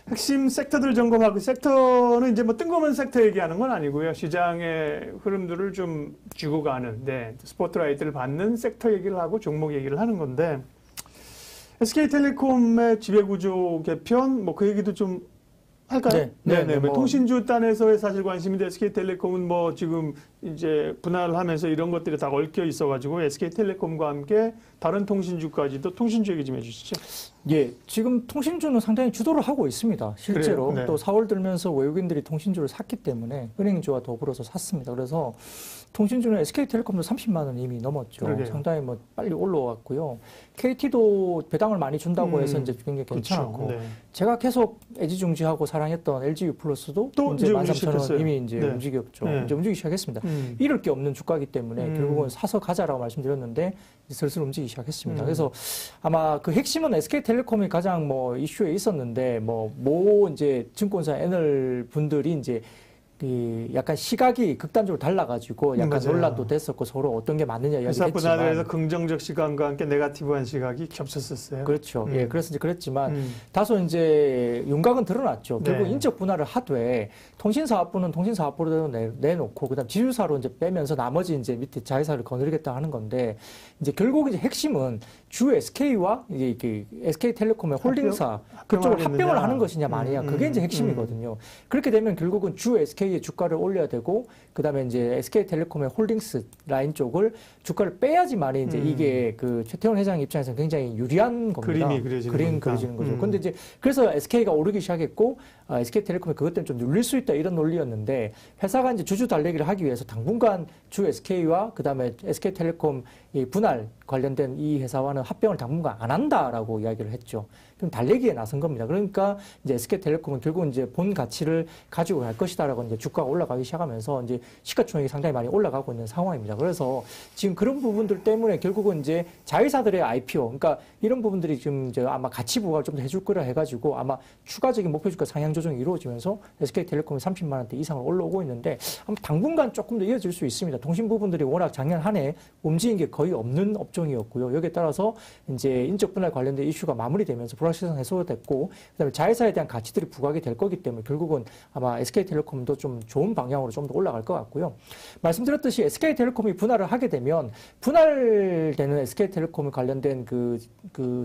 핵심 섹터들을 점검하고 섹터는 이제 뭐 뜬금없는 섹터 얘기하는 건 아니고요. 시장의 흐름들을 좀 쥐고 가는, 네, 스포트라이트를 받는 섹터 얘기를 하고 종목 얘기를 하는 건데 SK텔레콤의 지배구조 개편 뭐 그 얘기도 좀 할까요? 네네. 뭐 통신주 단에서의 사실 관심인데 SK텔레콤은 뭐 지금 이제 분할을 하면서 이런 것들이 다 얽혀 있어가지고 SK텔레콤과 함께 다른 통신주까지도 통신주 얘기 좀 해주시죠. 예, 지금 통신주는 상당히 주도를 하고 있습니다. 실제로 네. 또 4월 들면서 외국인들이 통신주를 샀기 때문에 은행주와 더불어서 샀습니다. 그래서 통신주는 SK텔레콤도 30만 원 이미 넘었죠. 그러게요. 상당히 뭐 빨리 올라왔고요. KT도 배당을 많이 준다고 해서 이제 굉장히 괜찮았고 네. 제가 계속 애지중지하고 사랑했던 LGU 플러스도 또 이제 13,000원 이미 이제 네. 움직였죠. 네. 이제 움직이기 시작했습니다. 잃을 게 없는 주가이기 때문에 결국은 사서 가자라고 말씀드렸는데 슬슬 움직이기 시작했습니다. 그래서 아마 그 핵심은 SK텔레콤이 가장 뭐 이슈에 있었는데 뭐 이제 증권사 애널 분들이 이제 그 약간 시각이 극단적으로 달라가지고 약간 맞아요. 논란도 됐었고 서로 어떤 게 맞느냐 이야기했지만 회사 분할에서 긍정적 시각과 함께 네거티브한 시각이 겹쳤었어요. 그렇죠. 예, 그래서 이제 그랬지만 다소 이제 윤곽은 드러났죠. 결국 네. 인적 분할을 하되 통신사업부는 통신사업부로 내놓고 그다음 지주사로 이제 빼면서 나머지 이제 밑에 자회사를 거느리겠다 하는 건데 이제 결국 이제 핵심은 주 SK와 이제 그 SK텔레콤의 홀딩사 그쪽을 합병을 하는 것이냐 마냐 그게 이제 핵심이거든요. 그렇게 되면 결국은 주 SK 주가를 올려야 되고 그다음에 이제 SK텔레콤의 홀딩스 라인 쪽을 주가를 빼야지만이 이제 이게 그 최태원 회장 입장에서는 굉장히 유리한 겁니다. 그림이 그려지는 거죠. 근데 이제 그래서 SK가 오르기 시작했고 SK텔레콤이 그것 때문에 좀 눌릴 수 있다 이런 논리였는데 회사가 이제 주주 달래기를 하기 위해서 당분간 주 SK와 그다음에 SK텔레콤 이 분할 관련된 이 회사와는 합병을 당분간 안 한다라고 이야기를 했죠. 그럼 달래기에 나선 겁니다. 그러니까 이제 SK텔레콤은 결국 이제 본 가치를 가지고 갈 것이다라고 이제 주가가 올라가기 시작하면서 이제 시가총액이 상당히 많이 올라가고 있는 상황입니다. 그래서 지금 그런 부분들 때문에 결국은 이제 자회사들의 IPO, 그러니까 이런 부분들이 지금 이제 아마 가치 부과를 좀 더 해줄 거라 해가지고 아마 추가적인 목표 주가 상향 조정이 이루어지면서 SK텔레콤이 30만 원대 이상을 올라오고 있는데 아마 당분간 조금 더 이어질 수 있습니다. 통신 부분들이 워낙 작년 한 해 움직인 게 거의 없는 업종이었고요. 여기에 따라서 이제 인적 분할 관련된 이슈가 마무리되면서 불확실성 해소가 됐고 그다음에 자회사에 대한 가치들이 부각이 될 거기 때문에 결국은 아마 SK텔레콤도 좀 좋은 방향으로 좀 더 올라갈 것 같고요. 말씀드렸듯이 SK텔레콤이 분할을 하게 되면 분할되는 SK텔레콤에 관련된 그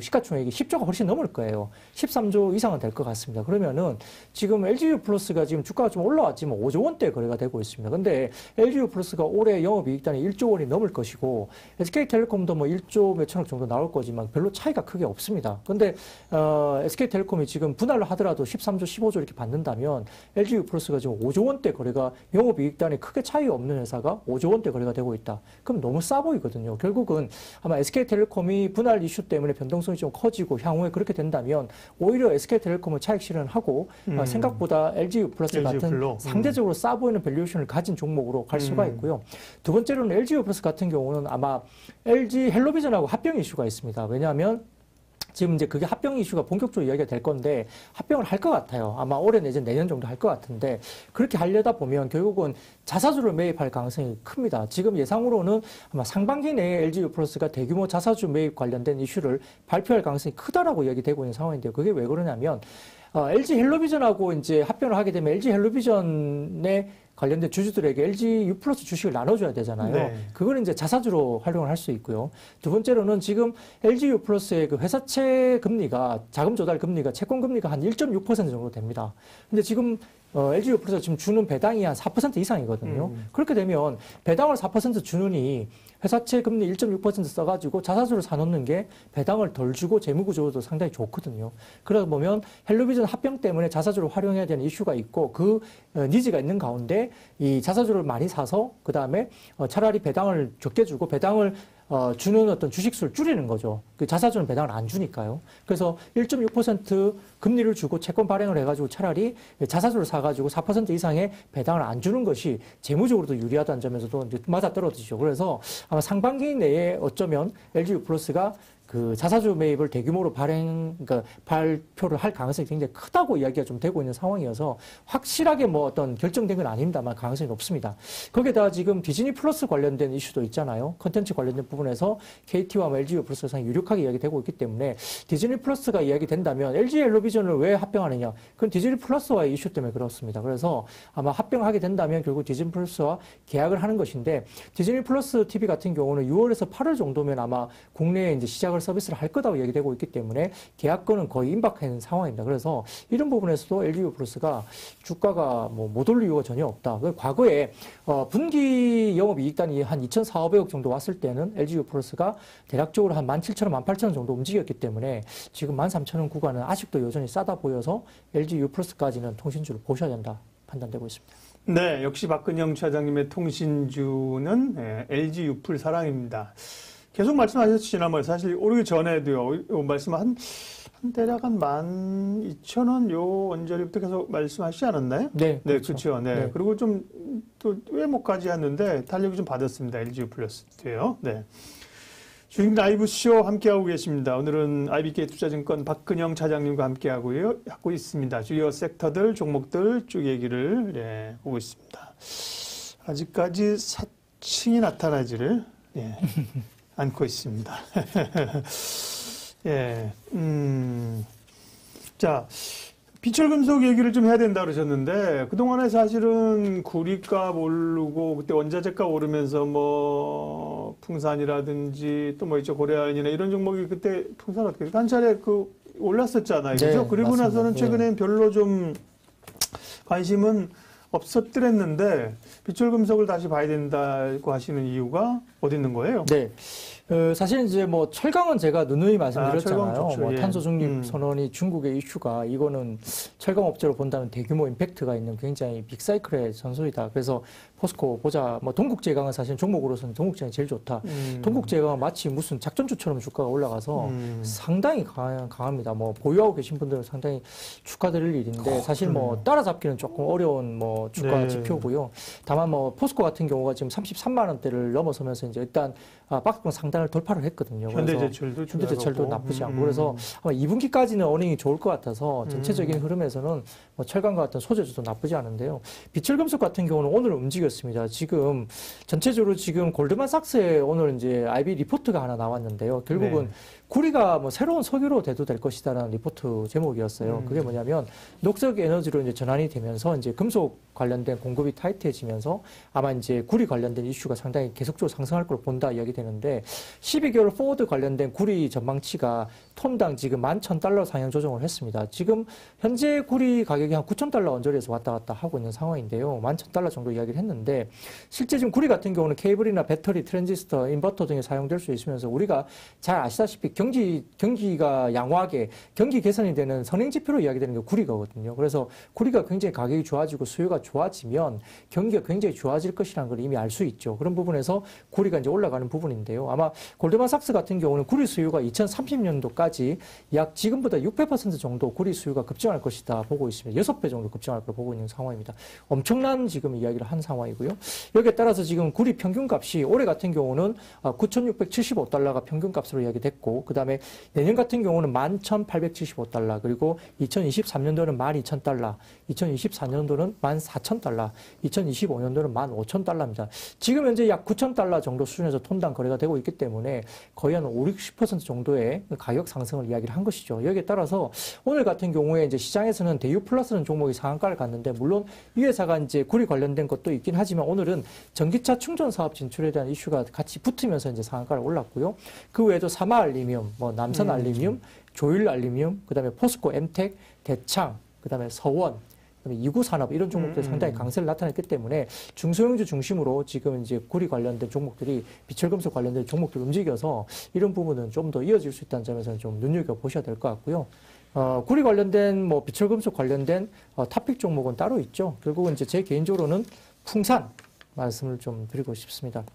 시가총액이 10조가 훨씬 넘을 거예요. 13조 이상은 될 것 같습니다. 그러면은 지금 LGU 플러스가 지금 주가가 좀 올라왔지만 5조 원대 거래가 되고 있습니다. 근데 LGU 플러스가 올해 영업이익단이 1조 원이 넘을 것이고 SK텔레콤도 뭐 1조 몇천억 정도 나올 거지만 별로 차이가 크게 없습니다. 근데 SK텔레콤이 지금 분할을 하더라도 13조, 15조 이렇게 받는다면 LGU 플러스가 지금 5조 원대 거래가 영업이익단이 크게 차이 없는 회사가 5조 원대 거래가 되고 있다. 그럼 너무 싸 보이거든요. 결국은 아마 SK텔레콤이 분할 이슈 때문에 변동성이 좀 커지고 향후에 그렇게 된다면 오히려 SK텔레콤을 차익 실현하고 생각보다 LGU 플러스 같은 상대적으로 싸 보이는 밸류에이션을 가진 종목으로 갈 수가 있고요. 두 번째로는 LGU 플러스 같은 경우는 아마 LG 헬로비전하고 합병 이슈가 있습니다. 왜냐하면 지금 이제 그게 합병 이슈가 본격적으로 이야기가 될 건데 합병을 할 것 같아요. 아마 올해 내지 내년 정도 할 것 같은데 그렇게 하려다 보면 결국은 자사주를 매입할 가능성이 큽니다. 지금 예상으로는 아마 상반기 내에 LGU 플러스가 대규모 자사주 매입 관련된 이슈를 발표할 가능성이 크다라고 이야기되고 있는 상황인데요. 그게 왜 그러냐면 LG 헬로비전하고 이제 합병을 하게 되면 LG 헬로비전의 관련된 주주들에게 LGU 플러스 주식을 나눠줘야 되잖아요. 네. 그거는 이제 자사주로 활용을 할 수 있고요. 두 번째로는 지금 LGU 플러스의 그 회사채 금리가 자금 조달 금리가 채권 금리가 한 1.6% 정도 됩니다. 근데 지금 LGU 플러스가 지금 주는 배당이 한 4% 이상이거든요. 그렇게 되면 배당을 4% 주느니 회사채 금리 1.6% 써가지고 자사주를 사놓는 게 배당을 덜 주고 재무구조도 상당히 좋거든요. 그러다 보면 헬로비전 합병 때문에 자사주를 활용해야 되는 이슈가 있고 그 니즈가 있는 가운데 이 자사주를 많이 사서 그 다음에 차라리 배당을 적게 주고 배당을 주는 어떤 주식수를 줄이는 거죠. 그 자사주는 배당을 안 주니까요. 그래서 1.6% 금리를 주고 채권 발행을 해가지고 차라리 자사주를 사가지고 4% 이상의 배당을 안 주는 것이 재무적으로도 유리하다는 점에서도 이제 맞아떨어지죠. 그래서 아마 상반기 내에 어쩌면 LGU 플러스가 그 자사주 매입을 대규모로 그러니까 발표를 할 가능성이 굉장히 크다고 이야기가 좀 되고 있는 상황이어서 확실하게 뭐 어떤 결정된 건 아닙니다만 가능성이 높습니다. 거기에다가 지금 디즈니 플러스 관련된 이슈도 있잖아요. 컨텐츠 관련된 부분에서 KT와 LG 플러스가 상당히 유력하게 이야기되고 있기 때문에 디즈니 플러스가 이야기된다면 LG 헬로비전을 왜 합병하느냐? 그건 디즈니 플러스와의 이슈 때문에 그렇습니다. 그래서 아마 합병하게 된다면 결국 디즈니 플러스와 계약을 하는 것인데 디즈니 플러스 TV 같은 경우는 6월에서 8월 정도면 아마 국내에 이제 시작을 서비스를 할 거다고 얘기되고 있기 때문에 계약권은 거의 임박한 상황입니다. 그래서 이런 부분에서도 LG 플러스가 주가가 뭐 못 오를 이유가 전혀 없다. 과거에 분기 영업이익단이 한 2,400억 정도 왔을 때는 LG 플러스가 대략적으로 한 17,000원, 18,000원 정도 움직였기 때문에 지금 13,000원 구간은 아직도 여전히 싸다 보여서 LG 플러스까지는 통신주를 보셔야 된다 판단되고 있습니다. 네, 역시 박근영 차장님의 통신주는 LG 유플 사랑입니다. 계속 말씀하셨죠, 지난번에. 사실 오르기 전에도요, 말씀 대략 한 12,000원 요 언저리부터 계속 말씀하시지 않았나요? 네. 네, 그렇죠. 네. 네. 그리고 좀, 또, 외모까지 했는데, 탄력이 좀 받았습니다. LG 플러스도요. 네. 주식 라이브쇼 함께하고 계십니다. 오늘은 IBK 투자증권 박근영 차장님과 하고 있습니다. 주요 섹터들, 종목들 쭉 얘기를, 보고 있습니다. 아직까지 사칭이 나타나지를, 않고 있습니다. 예, 자, 비철금속 얘기를 좀 해야 된다 그러셨는데, 그동안에 사실은 구리값 오르고, 그때 원자재값 오르면서 뭐, 풍산이라든지, 또 뭐 있죠, 고려아연이나 이런 종목이 그때 풍산 어떻게, 한 차례 올랐었잖아요. 그죠? 네, 그리고 맞습니다. 나서는 최근엔 별로 좀 관심은 없었더랬는데, 비철금속을 다시 봐야 된다고 하시는 이유가 어디 있는 거예요? 네. 사실 이제 뭐 철강은 제가 누누이 말씀드렸잖아요. 철강 뭐 좋죠. 탄소 중립 선언이 중국의 이슈가 이거는 철강 업체로 본다면 대규모 임팩트가 있는 굉장히 빅사이클의 전소이다. 그래서 포스코 보자. 뭐 동국제강은 사실 종목으로서는 동국제강이 제일 좋다. 동국제강은 마치 무슨 작전주처럼 주가가 올라가서 상당히 강합니다. 뭐 보유하고 계신 분들은 상당히 축하드릴 일인데 사실 뭐 따라잡기는 조금 어려운 뭐 주가 네. 지표고요. 다만 뭐 포스코 같은 경우가 지금 33만 원대를 넘어서면서 이제 일단 박스권 상단을 돌파를 했거든요. 현대제철도 나쁘지 않고 그래서 아마 2분기까지는 어닝이 좋을 것 같아서 전체적인 흐름에서는 뭐 철강과 같은 소재주도 나쁘지 않은데요. 비철금속 같은 경우는 오늘 움직였습니다. 지금 전체적으로 지금 골드만삭스에 오늘 이제 IB 리포트가 하나 나왔는데요. 결국은 구리가 뭐 새로운 석유로 대두될 것이다라는 리포트 제목이었어요. 그게 뭐냐면 녹색 에너지로 이제 전환이 되면서 이제 금속 관련된 공급이 타이트해지면서 아마 이제 구리 관련된 이슈가 상당히 계속적으로 상승할 걸 본다 이야기 되는데 12개월 포워드 관련된 구리 전망치가 톤당 지금 11,000달러 상향 조정을 했습니다. 지금 현재 구리 가격이 한 9,000달러 언저리에서 왔다 갔다 하고 있는 상황인데요. 11,000달러 정도 이야기를 했는데 실제 지금 구리 같은 경우는 케이블이나 배터리, 트랜지스터, 인버터 등에 사용될 수 있으면서 우리가 잘 아시다시피 경기가 양호하게 경기 개선이 되는 선행지표로 이야기되는 게 구리거든요. 그래서 구리가 굉장히 가격이 좋아지고 수요가 좋아지면 경기가 굉장히 좋아질 것이라는 걸 이미 알 수 있죠. 그런 부분에서 구리가 이제 올라가는 부분인데요. 아마 골드만삭스 같은 경우는 구리 수요가 2030년도까지 약 지금보다 600% 정도 구리 수요가 급증할 것이다 보고 있습니다. 6배 정도 급증할 걸 보고 있는 상황입니다. 엄청난 지금 이야기를 한 상황이고요. 여기에 따라서 지금 구리 평균값이 올해 같은 경우는 9,675달러가 평균값으로 이야기됐고 그 다음에 내년 같은 경우는 11,875달러 그리고 2023년도는 12,000달러 2024년도는 14,000달러 2025년도는 15,000달러입니다. 지금 현재 약 9,000달러 정도 수준에서 톤당 거래가 되고 있기 때문에 거의 한 5, 60% 정도의 가격 상승을 이야기를 한 것이죠. 여기에 따라서 오늘 같은 경우에 이제 시장에서는 대유 플러스는 종목이 상한가를 갔는데 물론 이 회사가 이제 구리 관련된 것도 있긴 하지만 오늘은 전기차 충전 사업 진출에 대한 이슈가 같이 붙으면서 이제 상한가를 올랐고요. 그 외에도 사마알리뮴, 뭐 남선알리뮴, 조일알리뮴, 그다음에 포스코 엠텍, 대창, 그다음에 서원 이구산업 이런 종목들이 상당히 강세를 나타냈기 때문에 중소형주 중심으로 지금 이제 구리 관련된 종목들이 비철금속 관련된 종목들이 움직여서 이런 부분은 좀 더 이어질 수 있다는 점에서는 좀 눈여겨보셔야 될 것 같고요. 구리 관련된 뭐 비철금속 관련된 탑픽 종목은 따로 있죠. 결국은 이제 제 개인적으로는 풍산 말씀을 좀 드리고 싶습니다.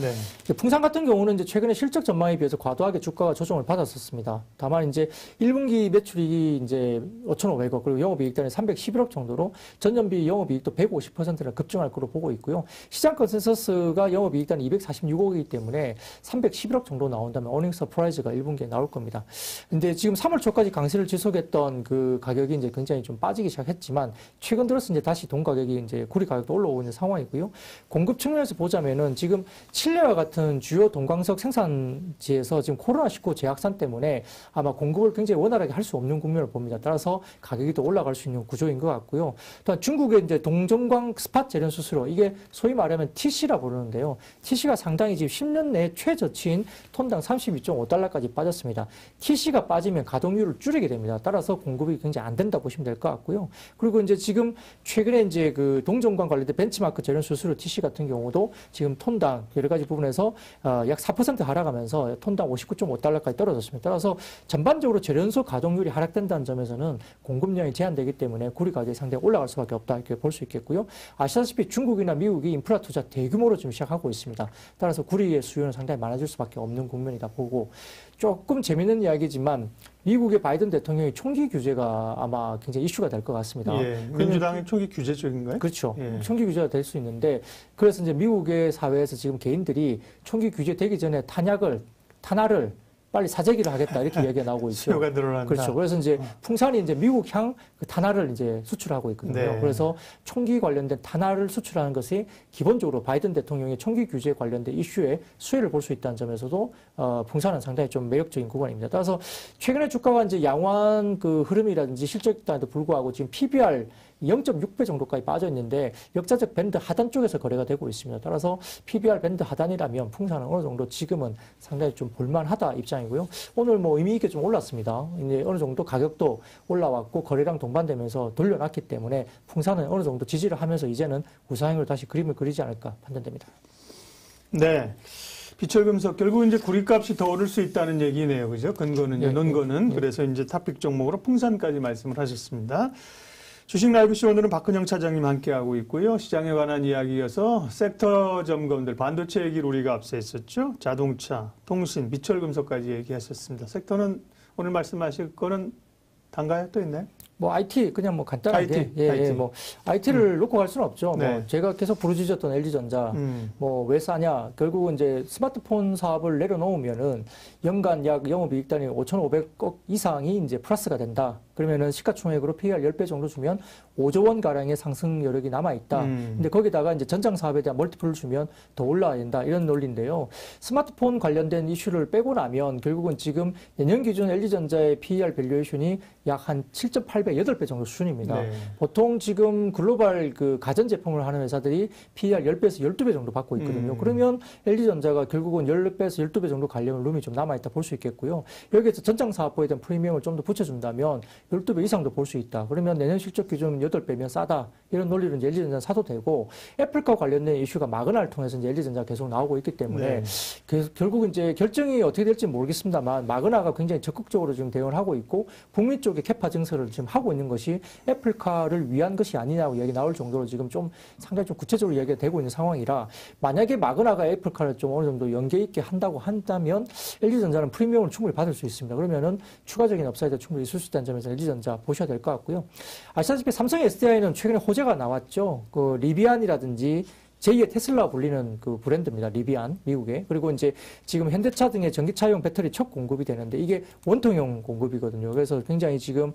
네. 풍산 같은 경우는 이제 최근에 실적 전망에 비해서 과도하게 주가가 조정을 받았었습니다. 다만 이제 1분기 매출이 이제 5,500억 그리고 영업이익단이 311억 정도로 전년비 영업이익도 150%나 급증할 거로 보고 있고요. 시장 컨센서스가 영업이익단이 246억이기 때문에 311억 정도 나온다면 어닝 서프라이즈가 1분기에 나올 겁니다. 근데 지금 3월 초까지 강세를 지속했던 그 가격이 이제 굉장히 좀 빠지기 시작했지만 최근 들어서 이제 다시 돈 가격이 이제 구리 가격도 올라오고 있는 상황이고요. 공급 측면에서 보자면은 지금 칠레와 같은 주요 동광석 생산지에서 지금 코로나19 재확산 때문에 아마 공급을 굉장히 원활하게 할 수 없는 국면을 봅니다. 따라서 가격이 더 올라갈 수 있는 구조인 것 같고요. 또한 중국의 이제 동정광 스팟 재련 수수료 이게 소위 말하면 TC라고 부르는데요. TC가 상당히 지금 10년 내 최저치인 톤당 32.5달러까지 빠졌습니다. TC가 빠지면 가동률을 줄이게 됩니다. 따라서 공급이 굉장히 안 된다 보시면 될 것 같고요. 그리고 이제 지금 최근에 이제 그 동정광 관련된 벤치마크 재련 수수료 TC 같은 경우도 지금 톤당 여러 가지 부분에서 약 4% 하락하면서 톤당 59.5달러까지 떨어졌습니다. 따라서 전반적으로 재련소 가동률이 하락된다는 점에서는 공급량이 제한되기 때문에 구리 가격이 상당히 올라갈 수밖에 없다 이렇게 볼 수 있겠고요. 아시다시피 중국이나 미국이 인프라 투자 대규모로 지금 시작하고 있습니다. 따라서 구리의 수요는 상당히 많아질 수밖에 없는 국면이다 보고 조금 재미있는 이야기지만 미국의 바이든 대통령의 총기 규제가 아마 굉장히 이슈가 될 것 같습니다. 예, 민주당의 총기 규제 쪽인가요? 그렇죠. 예. 총기 규제가 될 수 있는데 그래서 이제 미국의 사회에서 지금 개인들이 총기 규제 되기 전에 탄화를 빨리 사재기를 하겠다 이렇게 얘기가 나오고 있죠. 수요가 늘어난다. 그렇죠. 그래서 이제 풍산이 이제 미국향 그 탄화를 이제 수출하고 있거든요. 네. 그래서 총기 관련된 탄화를 수출하는 것이 기본적으로 바이든 대통령의 총기 규제 관련된 이슈에 수혜를 볼 수 있다는 점에서도 풍산은 상당히 좀 매력적인 구간입니다. 따라서 최근에 주가가 이제 양호한 그 흐름이라든지 실적에도 불구하고 지금 PBR 0.6배 정도까지 빠져 있는데 역자적 밴드 하단 쪽에서 거래가 되고 있습니다. 따라서 PBR 밴드 하단이라면 풍산은 어느 정도 지금은 상당히 좀 볼만하다 입장이고요. 오늘 뭐 의미 있게 좀 올랐습니다. 이제 어느 정도 가격도 올라왔고 거래량 동반되면서 돌려놨기 때문에 풍산은 어느 정도 지지를 하면서 이제는 우상향으로 다시 그림을 그리지 않을까 판단됩니다. 네. 비철금속 결국 이제 구리값이 더 오를 수 있다는 얘기네요. 그죠? 근거는요. 네, 논거는. 네. 그래서 이제 탑픽 종목으로 풍산까지 말씀을 하셨습니다. 주식 라이브쇼 오늘은 박근영 차장님 함께하고 있고요. 시장에 관한 이야기여서 섹터 점검들 반도체 얘기를 우리가 앞서 했었죠. 자동차, 통신, 비철금속까지 얘기했었습니다. 섹터는 오늘 말씀하실 거는 단가요? 또 있나요? 뭐 IT 그냥 뭐 간단하게 IT. 뭐 IT를 놓고 갈 수는 없죠. 네. 뭐 제가 계속 부르짖었던 LG전자 뭐 왜 싸냐? 결국은 이제 스마트폰 사업을 내려놓으면은 연간 약 영업이익단위 5,500억 이상이 이제 플러스가 된다. 그러면은 시가총액으로 PER 10배 정도 주면 5조 원 가량의 상승 여력이 남아 있다. 근데 거기다가 이제 전장 사업에 대한 멀티플을 주면 더 올라야 된다. 이런 논리인데요. 스마트폰 관련된 이슈를 빼고 나면 결국은 지금 내년 기준 LG전자의 PER 밸류에이션이 약 한 7.8배, 8배 정도 수준입니다. 네. 보통 지금 글로벌 그 가전 제품을 하는 회사들이 PER 10배에서 12배 정도 받고 있거든요. 그러면 LG전자가 결국은 10배에서 12배 정도 가려면 룸이 좀 남아있다 볼 수 있겠고요. 여기에서 전장 사업부에 대한 프리미엄을 좀 더 붙여준다면 12배 이상도 볼 수 있다. 그러면 내년 실적 기준 8배면 싸다. 이런 논리로 이제 LG전자 사도 되고 애플과 관련된 이슈가 마그나를 통해서 이제 LG전자가 계속 나오고 있기 때문에 네. 그래서 결국은 이제 결정이 어떻게 될지 모르겠습니다만 마그나가 굉장히 적극적으로 지금 대응을 하고 있고 북미 쪽에 캐파 증설을 지금 하고 있는 것이 애플카를 위한 것이 아니냐고 이야기 나올 정도로 지금 좀 상당히 좀 구체적으로 이야기가 되고 있는 상황이라 만약에 마그나가 애플카를 좀 어느 정도 연계 있게 한다고 한다면 LG전자는 프리미엄을 충분히 받을 수 있습니다. 그러면은 추가적인 업사이드가 충분히 있을 수 있다는 점에서 LG전자 보셔야 될 것 같고요. 아시다시피 삼성 SDI는 최근에 호재가 나왔죠. 그 리비안이라든지 제2의 테슬라 불리는 그 브랜드입니다. 리비안, 미국에. 그리고 이제 지금 현대차 등의 전기차용 배터리 첫 공급이 되는데 이게 원통형 공급이거든요. 그래서 굉장히 지금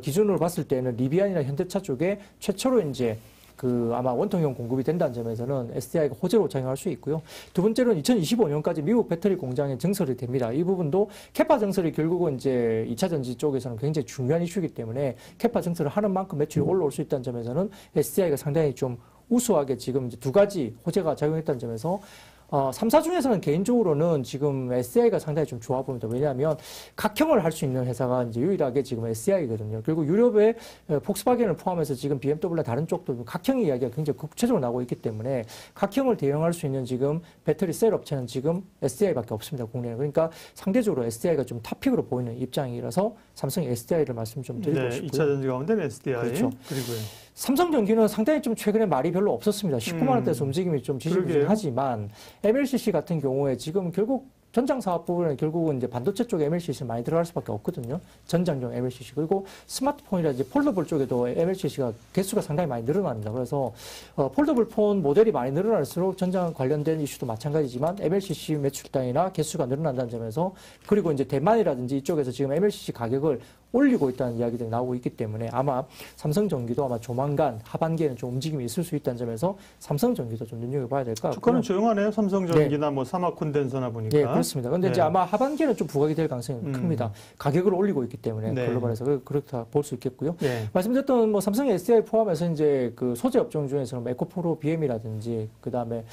기준으로 봤을 때는 리비안이나 현대차 쪽에 최초로 이제 그 아마 원통형 공급이 된다는 점에서는 SDI가 호재로 작용할 수 있고요. 두 번째로는 2025년까지 미국 배터리 공장에 증설이 됩니다. 이 부분도 캐파 증설이 결국은 이제 2차 전지 쪽에서는 굉장히 중요한 이슈이기 때문에 캐파 증설을 하는 만큼 매출이 올라올 수 있다는 점에서는 SDI가 상당히 좀 우수하게 지금 이제 두 가지 호재가 작용했다는 점에서 3사 중에서는 개인적으로는 지금 SDI가 상당히 좀 좋아 보입니다. 왜냐하면 각형을 할 수 있는 회사가 이제 유일하게 지금 SDI거든요. 결국 유럽의 폭스바겐을 포함해서 지금 BMW나 다른 쪽도 각형 이야기가 굉장히 구체적으로 나오고 있기 때문에 각형을 대응할 수 있는 지금 배터리 셀 업체는 지금 SDI밖에 없습니다. 국내에. 그러니까 상대적으로 SDI가 좀 탑픽으로 보이는 입장이라서 삼성이 SDI를 말씀 좀 드리고 싶고요. 2차 전지 가운데는 SDI. 그렇죠. 그리고요. 삼성전기는 상당히 좀 최근에 말이 별로 없었습니다. 19만 원대에서 움직임이 좀 지지부진하지만 MLCC 같은 경우에 지금 결국 전장 사업 부분은 결국은 이제 반도체 쪽에 MLCC가 많이 들어갈 수밖에 없거든요. 전장용 MLCC. 그리고 스마트폰이라든지 폴더블 쪽에도 MLCC가 개수가 상당히 많이 늘어납니다. 그래서 폴더블 폰 모델이 많이 늘어날수록 전장 관련된 이슈도 마찬가지지만 MLCC 매출단이나 개수가 늘어난다는 점에서 그리고 이제 대만이라든지 이쪽에서 지금 MLCC 가격을 올리고 있다는 이야기들이 나오고 있기 때문에 아마 삼성전기도 아마 조만간 하반기에는 좀 움직임이 있을 수 있다는 점에서 삼성전기도 좀 눈여겨봐야 될 것 같고요. 주가는 조용하네요. 삼성전기나 뭐 삼화콘덴서나 보니까. 네, 그렇습니다. 그런데 이제 아마 하반기에는 좀 부각이 될 가능성이 큽니다. 가격을 올리고 있기 때문에 글로벌에서 그렇다 볼 수 있겠고요. 말씀드렸던 뭐 삼성 SDI 포함해서 이제 그 소재 업종 중에서는 에코프로 BM이라든지 그 다음에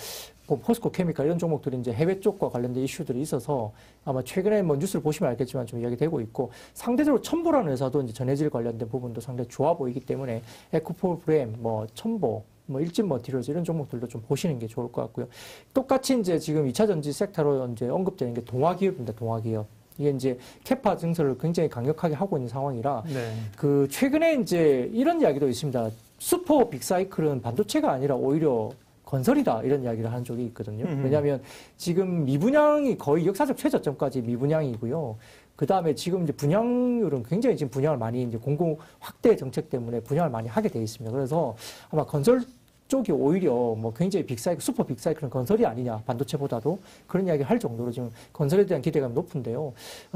포스코 케미칼 이런 종목들이 이제 해외 쪽과 관련된 이슈들이 있어서 아마 최근에 뭐 뉴스를 보시면 알겠지만 좀 이야기되고 있고 상대적으로 첨보라는 회사도 이제 전해질 관련된 부분도 상당히 좋아 보이기 때문에 에코프로 BM, 뭐 첨보, 뭐 일진 머티리얼즈 이런 종목들도 좀 보시는 게 좋을 것 같고요. 똑같이 이제 지금 2차 전지 섹터로 이제 언급되는 게 동화기업입니다. 동화기업. 이게 이제 캐파 증설을 굉장히 강력하게 하고 있는 상황이라 그 최근에 이제 이런 이야기도 있습니다. 슈퍼 빅사이클은 반도체가 아니라 오히려 건설이다 이런 이야기를 하는 쪽이 있거든요. 왜냐하면 지금 미분양이 거의 역사적 최저점까지 미분양이고요. 그 다음에 지금 이제 분양률은 굉장히 지금 분양을 많이 이제 공공 확대 정책 때문에 분양을 많이 하게 돼 있습니다. 그래서 아마 건설 쪽이 오히려 뭐 굉장히 빅사이클, 슈퍼 빅사이클은 건설이 아니냐, 반도체보다도 그런 이야기를 할 정도로 지금 건설에 대한 기대감이 높은데요.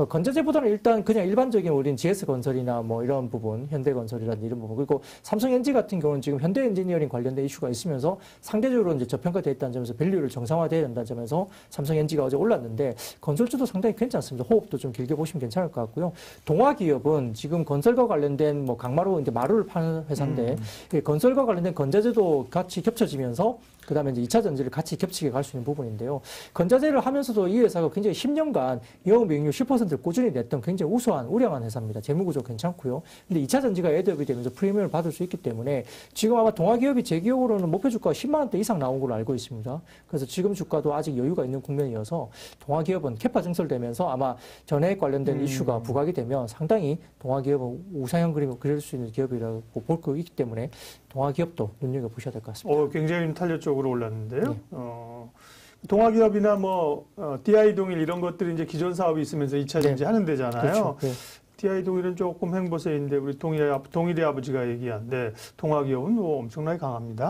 건자재보다는 일단 그냥 일반적인 우린 GS건설이나 뭐 이런 부분, 현대건설이라든지 이런 부분, 그리고 삼성엔지 같은 경우는 지금 현대엔지니어링 관련된 이슈가 있으면서 상대적으로 이제 저평가되어 있다는 점에서 밸류를 정상화되어야 된다는 점에서 삼성엔지가 어제 올랐는데 건설주도 상당히 괜찮습니다. 호흡도 좀 길게 보시면 괜찮을 것 같고요. 동화기업은 지금 건설과 관련된 뭐 강마루 이제 마루를 파는 회사인데 건설과 관련된 건자재도 같이 겹쳐지면서 그다음에 이제 2차 전지를 같이 겹치게 갈 수 있는 부분인데요. 건자재를 하면서도 이 회사가 굉장히 10년간 영업이익률 10%를 꾸준히 냈던 굉장히 우수한 우량한 회사입니다. 재무구조 괜찮고요. 근데 2차 전지가 애드업이 되면서 프리미엄을 받을 수 있기 때문에 지금 아마 동화기업이 제 기억으로는 목표 주가가 10만 원대 이상 나온 걸로 알고 있습니다. 그래서 지금 주가도 아직 여유가 있는 국면이어서 동화기업은 캐파 증설되면서 아마 전해액 관련된 이슈가 부각이 되면 상당히 동화기업은 우상향 그림을 그릴 수 있는 기업이라고 볼 거 있기 때문에 동화기업도 눈여겨보셔야 될 것 같습니다. 굉장히 탄력 쪽으로 올랐는데요. 동화기업이나 뭐 DI동일 이런 것들이 이제 기존 사업이 있으면서 2차 전지 하는 데잖아요. 그렇죠. DI동일은 조금 행보세인데 우리 동일의 아버지가 얘기한데 동화기업은 뭐 엄청나게 강합니다.